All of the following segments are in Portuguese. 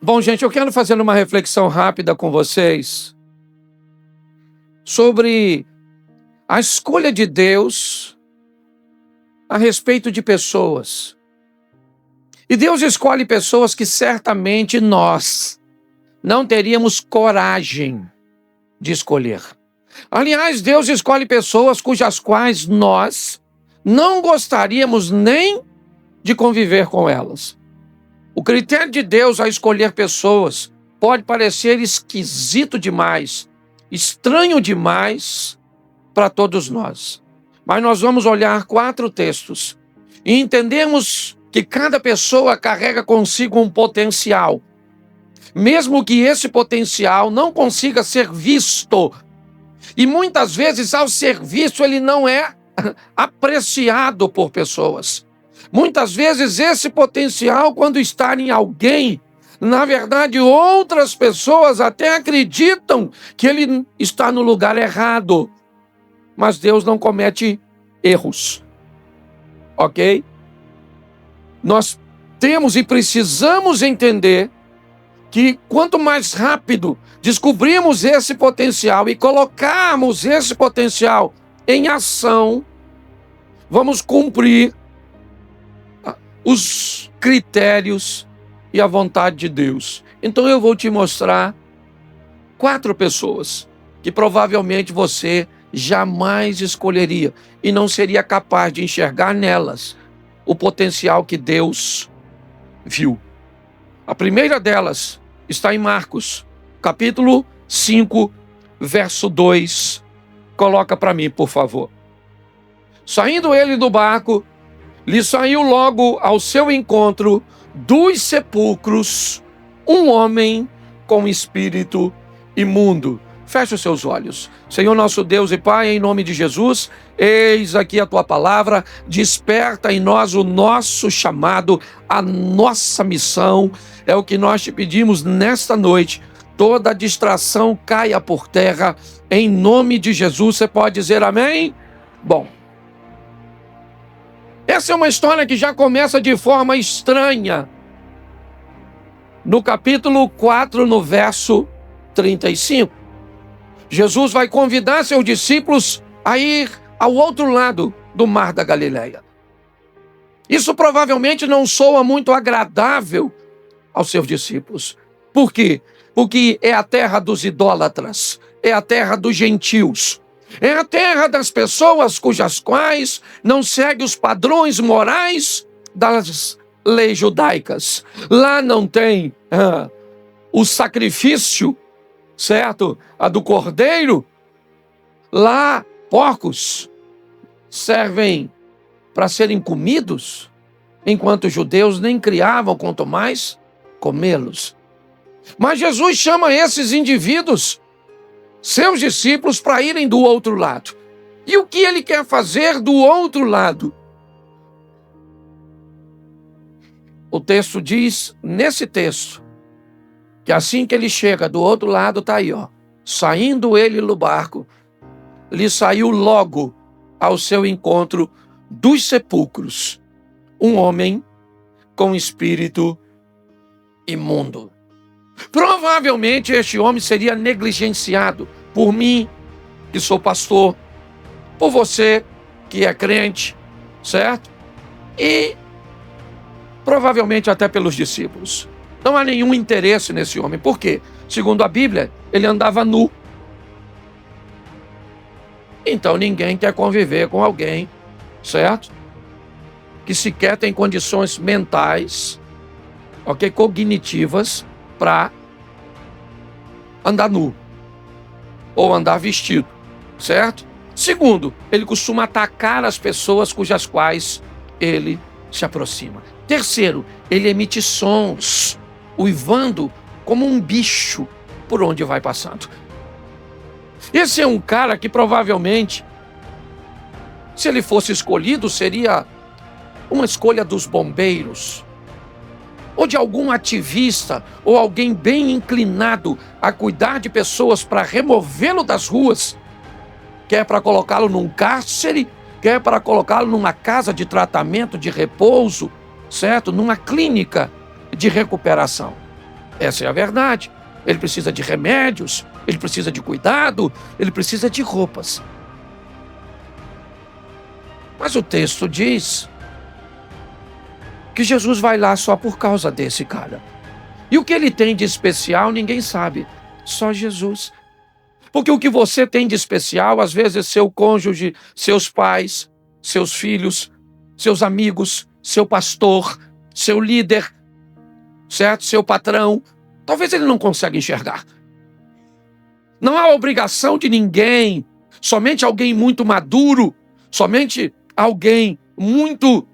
Bom, gente, eu quero fazer uma reflexão rápida com vocês sobre a escolha de Deus a respeito de pessoas. E Deus escolhe pessoas que certamente nós não teríamos coragem de escolher. Aliás, Deus escolhe pessoas cujas quais nós não gostaríamos nem de conviver com elas. O critério de Deus a escolher pessoas pode parecer esquisito demais, estranho demais para todos nós. Mas nós vamos olhar 4 textos e entendemos que cada pessoa carrega consigo um potencial. Mesmo que esse potencial não consiga ser visto. E muitas vezes, ao ser visto, ele não é apreciado por pessoas. Muitas vezes esse potencial, quando está em alguém, na verdade outras pessoas até acreditam que ele está no lugar errado. Mas Deus não comete erros. Ok? Nós temos e precisamos entender que quanto mais rápido descobrirmos esse potencial e colocarmos esse potencial em ação, vamos cumprir os critérios e a vontade de Deus. Então eu vou te mostrar 4 pessoas que provavelmente você jamais escolheria e não seria capaz de enxergar nelas o potencial que Deus viu. A primeira delas está em Marcos, capítulo 5, verso 2. Coloca para mim, por favor. Saindo ele do barco, lhe saiu logo ao seu encontro dos sepulcros um homem com espírito imundo. Feche os seus olhos. Senhor nosso Deus e Pai, em nome de Jesus, eis aqui a Tua palavra, desperta em nós o nosso chamado, a nossa missão, é o que nós te pedimos nesta noite. Toda distração caia por terra, em nome de Jesus. Você pode dizer amém? Bom, essa é uma história que já começa de forma estranha. No capítulo 4, no verso 35. Jesus vai convidar seus discípulos a ir ao outro lado do Mar da Galileia. Isso provavelmente não soa muito agradável aos seus discípulos. Por quê? Porque é a terra dos idólatras, é a terra dos gentios. É a terra das pessoas cujas quais não seguem os padrões morais das leis judaicas. Lá não tem o sacrifício, certo? A do cordeiro. Lá, porcos servem para serem comidos, enquanto os judeus nem criavam, quanto mais comê-los. Mas Jesus chama esses indivíduos, seus discípulos, para irem do outro lado. E o que ele quer fazer do outro lado? O texto diz, nesse texto, que assim que ele chega do outro lado, está aí, ó. Saindo ele do barco, lhe saiu logo ao seu encontro dos sepulcros um homem com espírito imundo. Provavelmente este homem seria negligenciado por mim, que sou pastor, por você, que é crente, certo? E provavelmente até pelos discípulos. Não há nenhum interesse nesse homem. Por quê? Segundo a Bíblia, ele andava nu. Então ninguém quer conviver com alguém, certo? Que sequer tem condições mentais, ok, cognitivas, para andar nu ou andar vestido, certo? Segundo, ele costuma atacar as pessoas cujas quais ele se aproxima. Terceiro, ele emite sons, uivando como um bicho por onde vai passando. Esse é um cara que provavelmente, se ele fosse escolhido, seria uma escolha dos bombeiros, ou de algum ativista, ou alguém bem inclinado a cuidar de pessoas para removê-lo das ruas, quer para colocá-lo num cárcere, quer para colocá-lo numa casa de tratamento, de repouso, certo? Numa clínica de recuperação. Essa é a verdade. Ele precisa de remédios, ele precisa de cuidado, ele precisa de roupas. Mas o texto diz que Jesus vai lá só por causa desse cara. E o que ele tem de especial ninguém sabe, só Jesus. Porque o que você tem de especial, às vezes seu cônjuge, seus pais, seus filhos, seus amigos, seu pastor, seu líder, certo? Seu patrão, talvez ele não consiga enxergar. Não há obrigação de ninguém, somente alguém muito maduro, somente alguém muito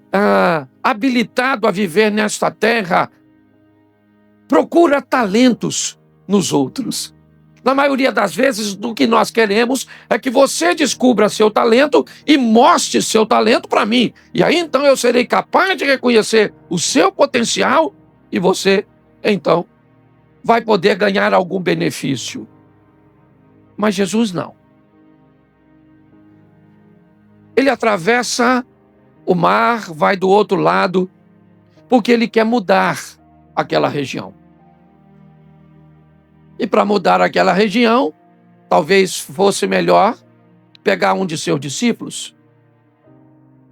habilitado a viver nesta terra, procura talentos nos outros. Na maioria das vezes, o que nós queremos é que você descubra seu talento e mostre seu talento para mim. E aí, então, eu serei capaz de reconhecer o seu potencial e você, então, vai poder ganhar algum benefício. Mas Jesus não. Ele atravessa o mar, vai do outro lado, porque ele quer mudar aquela região. E para mudar aquela região, talvez fosse melhor pegar um de seus discípulos.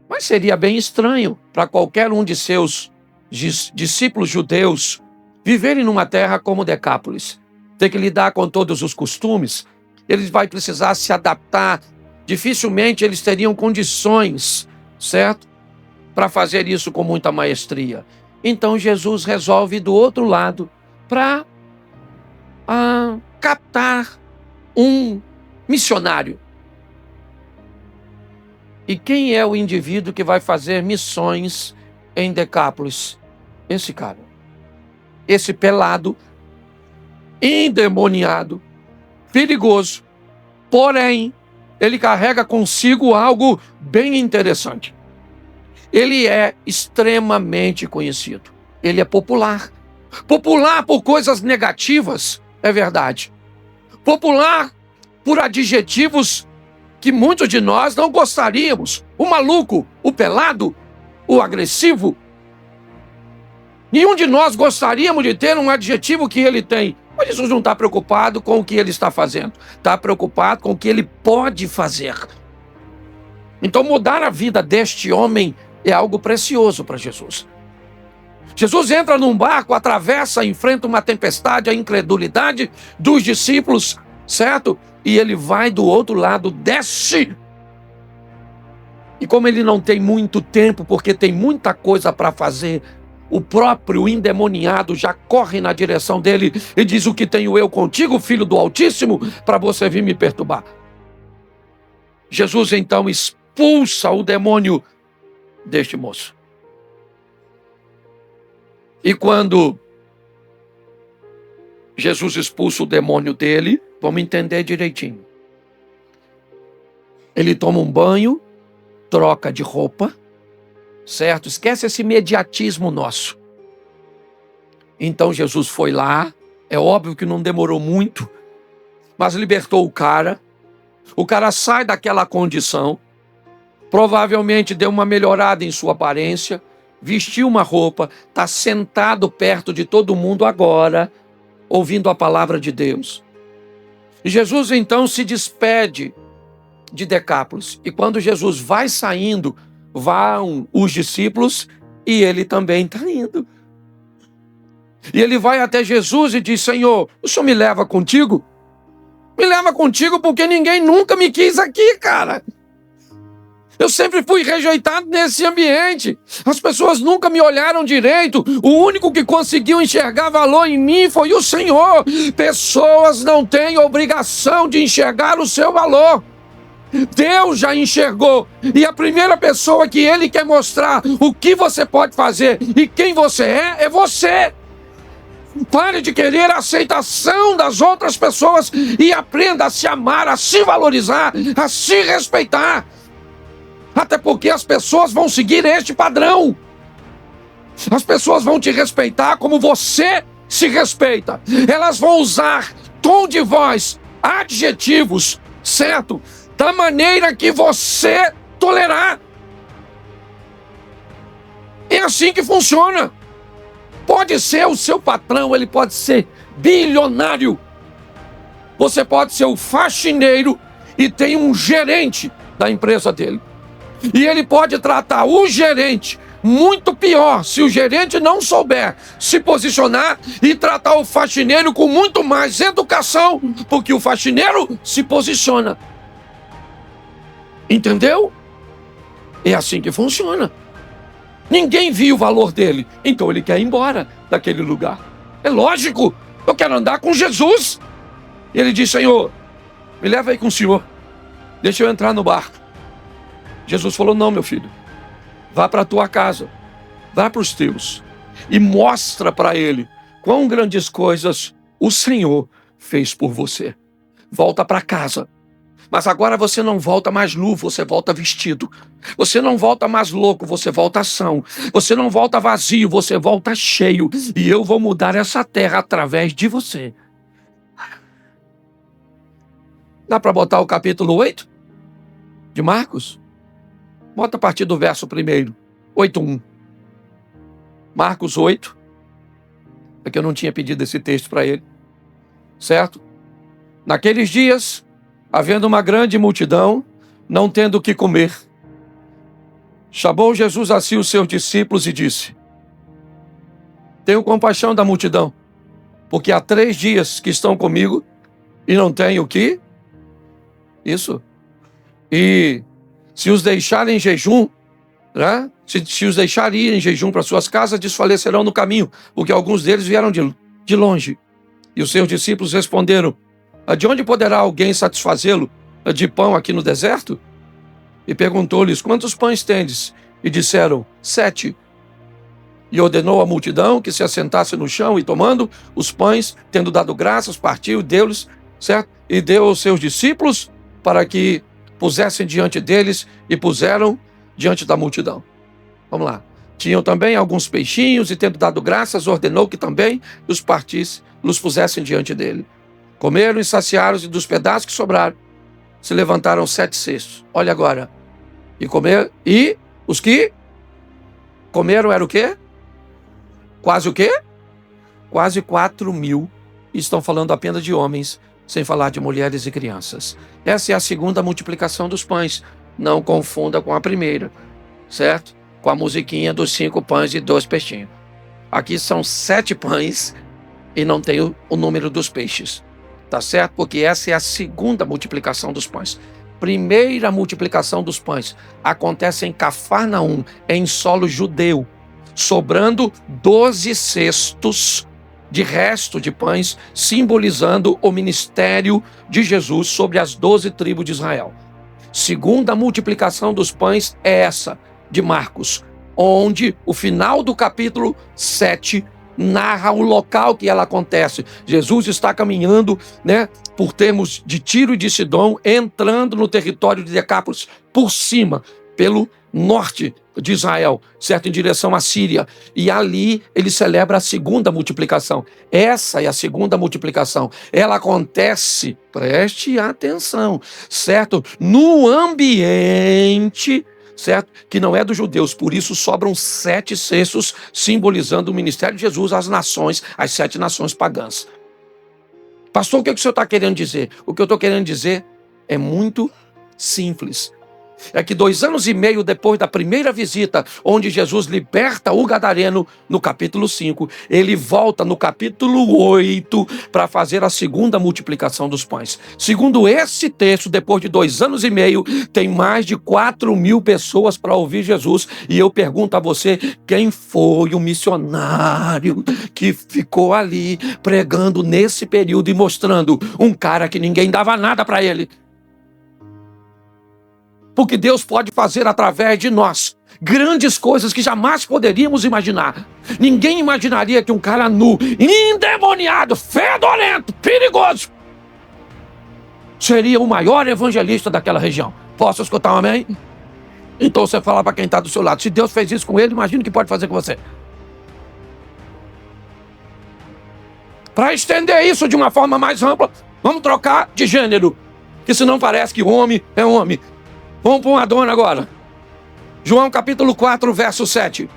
Mas seria bem estranho para qualquer um de seus discípulos judeus viverem numa terra como Decápolis. Ter que lidar com todos os costumes, eles vão precisar se adaptar. Dificilmente eles teriam condições, certo? Para fazer isso com muita maestria. Então Jesus resolve ir do outro lado para captar um missionário. E quem é o indivíduo que vai fazer missões em Decápolis? Esse cara. Esse pelado, endemoniado, perigoso. Porém, ele carrega consigo algo bem interessante. Ele é extremamente conhecido. Ele é popular. Popular por coisas negativas, é verdade. Popular por adjetivos que muitos de nós não gostaríamos. O maluco, o pelado, o agressivo. Nenhum de nós gostaríamos de ter um adjetivo que ele tem. Mas Jesus não está preocupado com o que ele está fazendo. Está preocupado com o que ele pode fazer. Então mudar a vida deste homem é algo precioso para Jesus. Jesus entra num barco, atravessa, enfrenta uma tempestade, a incredulidade dos discípulos, certo? E ele vai do outro lado, desce. E como ele não tem muito tempo, porque tem muita coisa para fazer, o próprio endemoniado já corre na direção dele e diz: o que tenho eu contigo, filho do Altíssimo, para você vir me perturbar? Jesus então expulsa o demônio deste moço. E quando Jesus expulsa o demônio dele, vamos entender direitinho. Ele toma um banho, troca de roupa, certo? Esquece esse imediatismo nosso. Então Jesus foi lá, é óbvio que não demorou muito, mas libertou o cara. O cara sai daquela condição, provavelmente deu uma melhorada em sua aparência, vestiu uma roupa, está sentado perto de todo mundo agora, ouvindo a palavra de Deus. E Jesus então se despede de Decápolis. E quando Jesus vai saindo, vão os discípulos e ele também está indo. E ele vai até Jesus e diz: Senhor, o Senhor me leva contigo? Me leva contigo porque ninguém nunca me quis aqui, cara. Eu sempre fui rejeitado nesse ambiente. As pessoas nunca me olharam direito. O único que conseguiu enxergar valor em mim foi o Senhor. Pessoas não têm obrigação de enxergar o seu valor. Deus já enxergou. E a primeira pessoa que Ele quer mostrar o que você pode fazer e quem você é você. Pare de querer a aceitação das outras pessoas e aprenda a se amar, a se valorizar, a se respeitar. Até porque as pessoas vão seguir este padrão. As pessoas vão te respeitar como você se respeita. Elas vão usar tom de voz, adjetivos, certo? Da maneira que você tolerar. É assim que funciona. Pode ser o seu patrão, ele pode ser bilionário. Você pode ser o faxineiro e tem um gerente da empresa dele. E ele pode tratar o gerente muito pior se o gerente não souber se posicionar e tratar o faxineiro com muito mais educação, porque o faxineiro se posiciona. Entendeu? É assim que funciona. Ninguém viu o valor dele, então ele quer ir embora daquele lugar. É lógico, eu quero andar com Jesus. Ele diz: Senhor, me leva aí com o Senhor, deixa eu entrar no barco. Jesus falou: não, meu filho, vá para a tua casa, vá para os teus e mostra para ele quão grandes coisas o Senhor fez por você. Volta para casa. Mas agora você não volta mais nu, você volta vestido. Você não volta mais louco, você volta são. Você não volta vazio, você volta cheio. E eu vou mudar essa terra através de você. Dá para botar o capítulo 8 de Marcos? Bota a partir do verso 1, 8:1. Marcos 8. É que eu não tinha pedido esse texto para ele. Certo? Naqueles dias, havendo uma grande multidão, não tendo o que comer, chamou Jesus a si os seus discípulos e disse: tenho compaixão da multidão, porque há 3 dias que estão comigo e não têm o que? Isso. E se os deixarem em jejum, né? Se os deixarem ir em jejum para suas casas, desfalecerão no caminho, porque alguns deles vieram de longe. E os seus discípulos responderam: de onde poderá alguém satisfazê-lo de pão aqui no deserto? E perguntou-lhes: quantos pães tendes? E disseram: 7. E ordenou à multidão que se assentasse no chão, e tomando os pães, tendo dado graças, partiu, deu-lhes, certo? E deu aos seus discípulos para que pusessem diante deles, e puseram diante da multidão. Vamos lá. Tinham também alguns peixinhos, e tendo dado graças, ordenou que também os partisse, os pusessem diante dele. Comeram e saciaram-se, dos pedaços que sobraram, se levantaram 7 cestos. Olha agora. E comer, e os que comeram era o quê? Quase o quê? Quase 4.000. Estão falando apenas de homens, sem falar de mulheres e crianças. Essa é a segunda multiplicação dos pães. Não confunda com a primeira, certo? Com a musiquinha dos 5 pães e 2 peixinhos. Aqui são 7 pães e não tem o número dos peixes. Tá certo? Porque essa é a segunda multiplicação dos pães. Primeira multiplicação dos pães acontece em Cafarnaum, em solo judeu, sobrando 12 cestos de resto de pães, simbolizando o ministério de Jesus sobre as 12 tribos de Israel. Segunda multiplicação dos pães é essa, de Marcos, onde o final do capítulo 7 narra o local que ela acontece. Jesus está caminhando, né, por termos de Tiro e de Sidom, entrando no território de Decápolis, por cima, pelo norte de Israel, certo? Em direção à Síria. E ali ele celebra a segunda multiplicação. Essa é a segunda multiplicação. Ela acontece, preste atenção, certo? No ambiente, certo? Que não é dos judeus, por isso sobram 7 cestos, simbolizando o ministério de Jesus às nações, às 7 nações pagãs. Pastor, o que o senhor está querendo dizer? O que eu estou querendo dizer é muito simples. É que 2 anos e meio depois da primeira visita, onde Jesus liberta o gadareno no capítulo 5, ele volta no capítulo 8 para fazer a segunda multiplicação dos pães. Segundo esse texto, depois de 2 anos e meio, tem mais de 4.000 pessoas para ouvir Jesus. E eu pergunto a você, quem foi o missionário que ficou ali pregando nesse período e mostrando um cara que ninguém dava nada para ele? Porque Deus pode fazer através de nós grandes coisas que jamais poderíamos imaginar. Ninguém imaginaria que um cara nu, endemoniado, fedorento, perigoso, seria o maior evangelista daquela região. Posso escutar um amém? Então você fala para quem está do seu lado, se Deus fez isso com ele, imagina o que pode fazer com você. Para estender isso de uma forma mais ampla, vamos trocar de gênero, que senão parece que homem é homem. Vamos para uma dona agora. João capítulo 4, verso 7.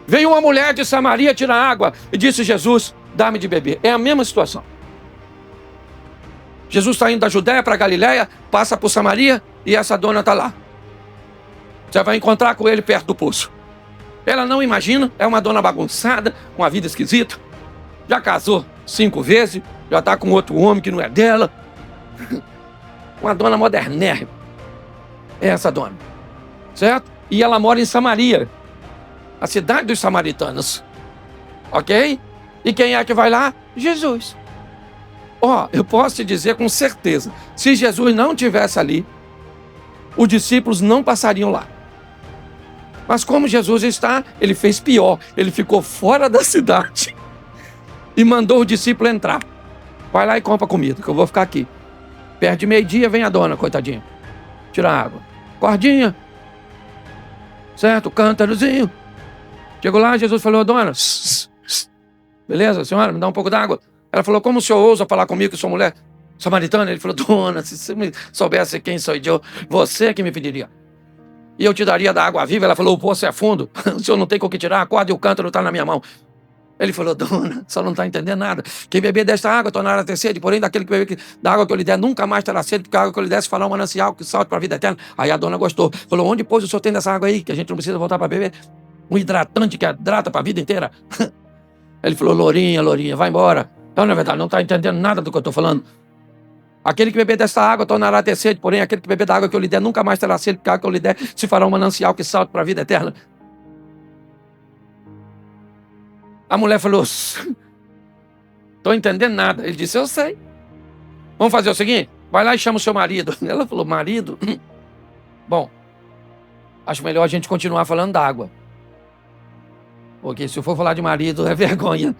Veio uma mulher de Samaria tirar água e disse: Jesus, dá-me de beber. É a mesma situação. Jesus está indo da Judéia para Galiléia, passa por Samaria e essa dona está lá. Você vai encontrar com ele perto do poço. Ela não imagina, é uma dona bagunçada, com uma vida esquisita. Já casou 5 vezes, já está com outro homem que não é dela. Uma dona modernérrima. É essa dona. Certo? E ela mora em Samaria, a cidade dos samaritanos. Ok? E quem é que vai lá? Jesus. Eu posso te dizer com certeza, se Jesus não estivesse ali, os discípulos não passariam lá. Mas como Jesus está, ele fez pior. Ele ficou fora da cidade e mandou o discípulo entrar. Vai lá e compra comida, que eu vou ficar aqui. Perto de meio-dia vem a dona, coitadinha. Tira água. Cordinha. Certo? Cântarozinho. Chegou lá, Jesus falou: dona, beleza, senhora, me dá um pouco d'água. Ela falou: como o senhor ousa falar comigo que sou mulher samaritana? Ele falou: dona, se você me soubesse quem sou eu, você que me pediria. E eu te daria da água viva. Ela falou: o poço é fundo, o senhor não tem com o que tirar, a corda e o cântaro está na minha mão. Ele falou: dona, só não está entendendo nada. Quem beber desta água tornará a ter sede, porém daquele que beber da água que eu lhe der nunca mais terá sede, porque a água que eu lhe desse fará um manancial que salte para a vida eterna. Aí a dona gostou. Falou: onde, pois, o senhor tem dessa água aí, que a gente não precisa voltar para beber? Um hidratante que hidrata para a vida inteira. Ele falou: lourinha, vai embora. Então, na verdade, não está entendendo nada do que eu estou falando. Aquele que beber desta água tornará a ter sede, porém aquele que beber da água que eu lhe der nunca mais terá sede, porque a água que eu lhe der se fará um manancial que salte para a vida eterna. A mulher falou: estou entendendo nada. Ele disse: eu sei. Vamos fazer o seguinte, vai lá e chama o seu marido. Ela falou: marido? Bom, acho melhor a gente continuar falando da água. Porque se eu for falar de marido, é vergonha.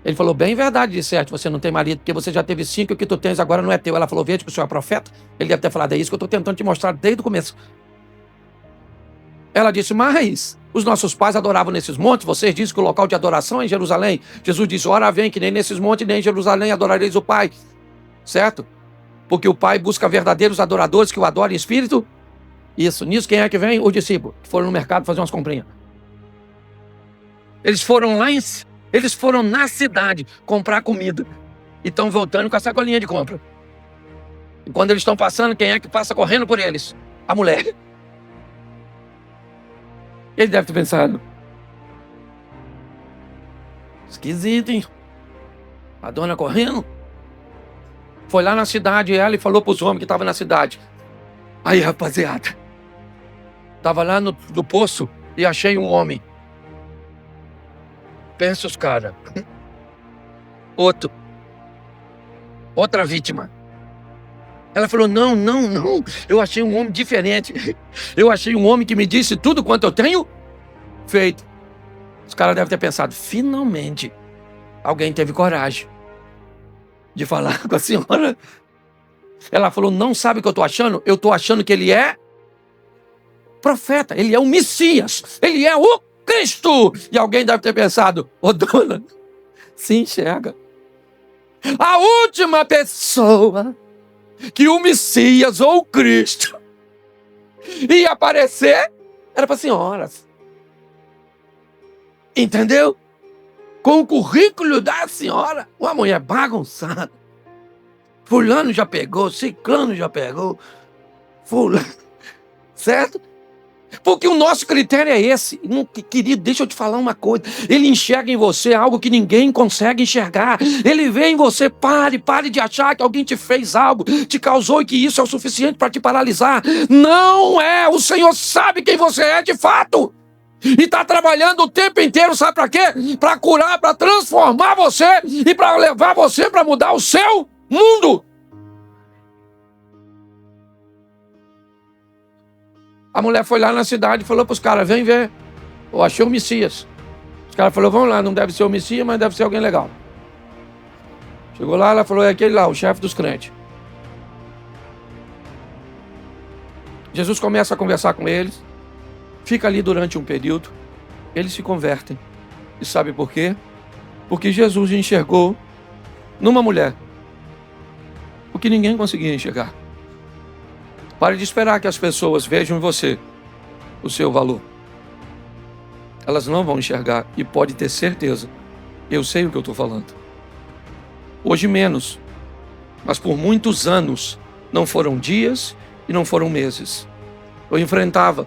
Ele falou: bem verdade, de certo, você não tem marido, porque você já teve 5 e o que tu tens agora não é teu. Ela falou: veja que o senhor é profeta. Ele deve ter falado: é isso que eu estou tentando te mostrar desde o começo. Ela disse: mas os nossos pais adoravam nesses montes, vocês dizem que o local de adoração é em Jerusalém. Jesus disse: ora vem, que nem nesses montes, nem em Jerusalém adorareis o Pai. Certo? Porque o Pai busca verdadeiros adoradores que o adorem em espírito. Isso, nisso quem é que vem? Os discípulos, que foram no mercado fazer umas comprinhas. Eles foram na cidade comprar comida e estão voltando com a sacolinha de compra. E quando eles estão passando, quem é que passa correndo por eles? A mulher. Ele deve ter pensado: esquisito, hein? A dona correndo. Foi lá na cidade ela e falou para os homens que estavam na cidade: aí, rapaziada, estava lá no poço e achei um homem. Pensa os caras. Outra vítima. Ela falou: não, eu achei um homem diferente. Eu achei um homem que me disse tudo quanto eu tenho feito. Os caras devem ter pensado: finalmente alguém teve coragem de falar com a senhora. Ela falou: não sabe o que eu estou achando? Eu estou achando que ele é profeta, ele é o Messias, ele é o Cristo. E alguém deve ter pensado: ô dona, se enxerga. A última pessoa que o Messias ou o Cristo ia aparecer era para a senhora. Entendeu? Com o currículo da senhora, uma mulher bagunçada. Fulano já pegou, ciclano já pegou. Fulano. Certo? Porque o nosso critério é esse. Querido, deixa eu te falar uma coisa. Ele enxerga em você algo que ninguém consegue enxergar. Ele vê em você: pare de achar que alguém te fez algo, te causou e que isso é o suficiente para te paralisar. Não é. O Senhor sabe quem você é de fato. E está trabalhando o tempo inteiro, sabe para quê? Para curar, para transformar você e para levar você para mudar o seu mundo. A mulher foi lá na cidade e falou para os caras: vem ver, eu achei o Messias. Os caras falaram: vamos lá, não deve ser o Messias, mas deve ser alguém legal. Chegou lá, ela falou: é aquele lá, o chefe dos crentes. Jesus começa a conversar com eles, fica ali durante um período, eles se convertem. E sabe por quê? Porque Jesus enxergou numa mulher o que ninguém conseguia enxergar. Pare de esperar que as pessoas vejam em você o seu valor. elas não vão enxergar. E pode ter certeza, eu sei o que eu estou falando. Hoje menos, mas por muitos anos, não foram dias e não foram meses, eu enfrentava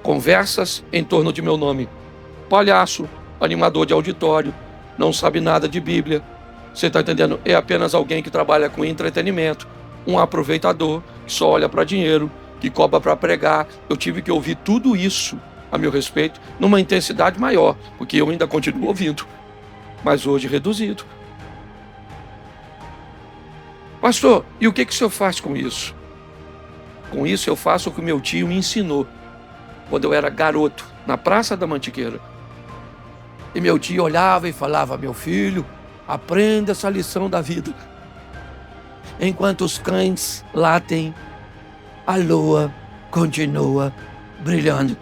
conversas em torno de meu nome. Palhaço, animador de auditório, não sabe nada de Bíblia. Você está entendendo? É apenas alguém que trabalha com entretenimento, um aproveitador, que só olha para dinheiro, que cobra para pregar. Eu tive que ouvir tudo isso a meu respeito, numa intensidade maior, porque eu ainda continuo ouvindo, mas hoje reduzido. Pastor, e o que o senhor faz com isso? Com isso eu faço o que meu tio me ensinou, quando eu era garoto, na Praça da Mantiqueira. E meu tio olhava e falava: meu filho, aprenda essa lição da vida. Enquanto os cães latem, a lua continua brilhando.